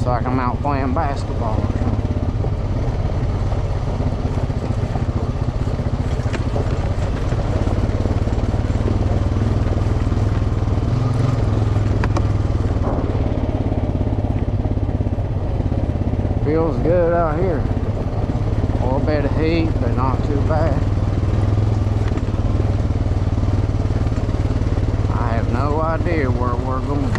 Looks like I'm out playing basketball or something. Feels good out here. A little bit of heat, but not too bad. I have no idea where we're going.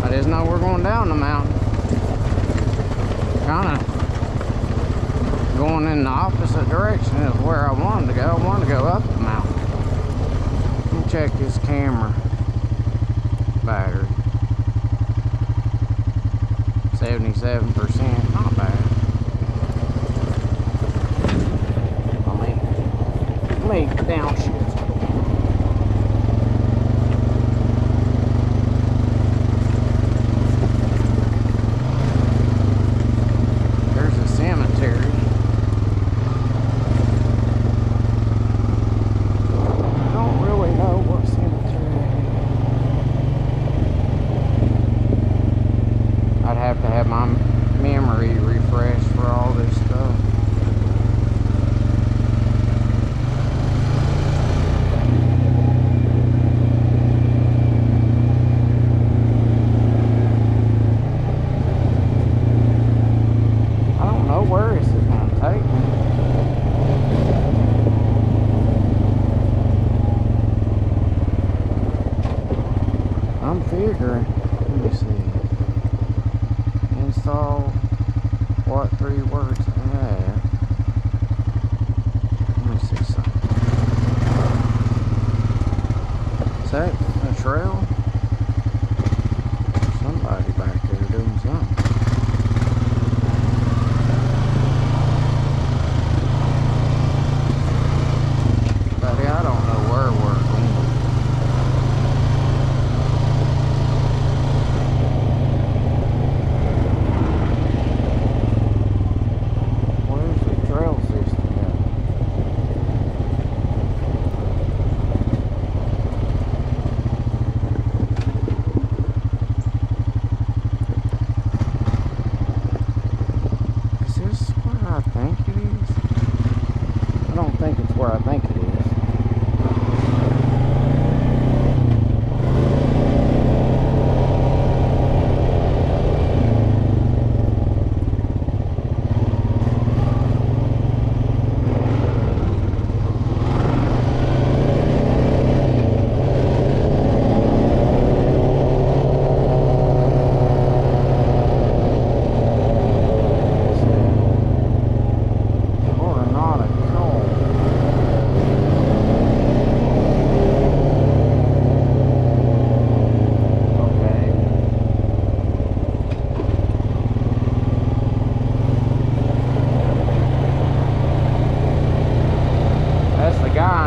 I just know we're going down the mountain. Kind of going in the opposite direction of where I wanted to go. I wanted to go up the mountain. Let me check this camera battery. 77%, not bad. Let me downshift. Have to have my memory refreshed for all this stuff. I don't know where this is going to take me. I'm figuring, let me see. Install what 3 words I have. Let me see something. Is that a trail? Somebody back there doing something. Buddy, I don't know where we're going. I don't think it's where I think it is.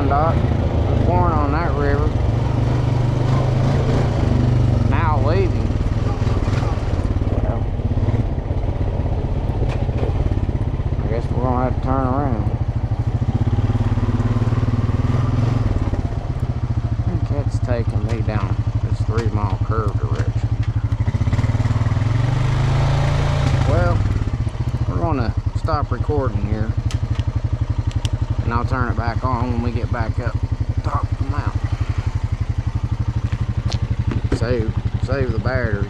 Dock was born on that river. Now leaving. Well, I guess we're gonna have to turn around. I think that's taking me down this 3-mile curve direction. Well, we're gonna stop recording here. And I'll turn it back on when we get back up top of the mountain. Save the battery.